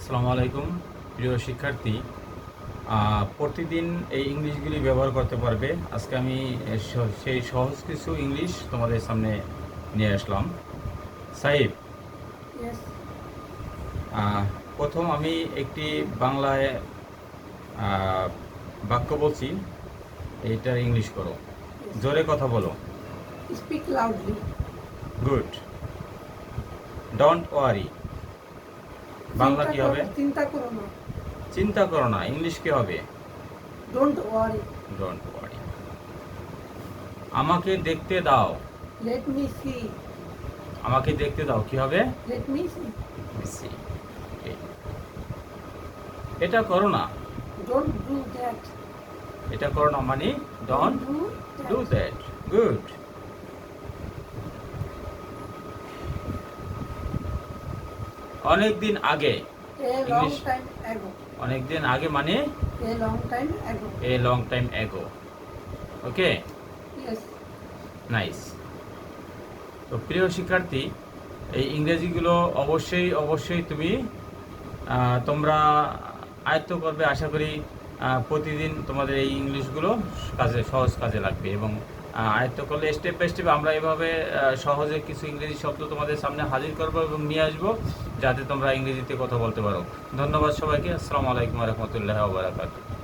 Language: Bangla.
আসসালামু আলাইকুম প্রিয় শিক্ষার্থী। প্রতিদিন এই ইংলিশগুলি ব্যবহার করতে পারবে। আজকে আমি সেই সহজ কিছু ইংলিশ তোমাদের সামনে নিয়ে আসলাম। সাইফ, Yes. প্রথম আমি একটি বাংলায় বাক্য বলছি, এইটার ইংলিশ করো। Yes. জোরে কথা বলো। Speak loudly. Good. Don't worry, Bangla কি হবে? চিন্তা করো না। চিন্তা করো না, ইংলিশ কি হবে? Don't worry. Don't worry. আমাকে দেখতে দাও। Let me see. আমাকে দেখতে দাও, কি হবে? Let me see. See. Okay. এটা করো না। Don't do that. এটা করো না মানে ডোন্ট ডু দ্যাট। গুড। অনেকদিন আগে। A long English. time ago. অনেকদিন আগে মানে A long time ago. A long time ago. Okay, Yes. Nice. তো প্রিয় শিক্ষার্থী, এই ইংরেজিগুলো অবশ্যই তুমি তোমরা আয়ত্ত করবে। আশা করি প্রতিদিন তোমাদের এই ইংলিশগুলো সহজ কাজে লাগবে এবং আয়ত্ত করলে স্টেপ বাই স্টেপ আমরা এভাবে সহজে কিছু ইংরেজি শব্দ তোমাদের সামনে হাজির করবো এবং নিয়ে আসবো, যাতে তোমরা ইংরেজিতে কথা বলতে পারো। ধন্যবাদ সবাইকে। আসসালামু আলাইকুম ওয়া রাহমাতুল্লাহি ওয়া বারাকাতুহু।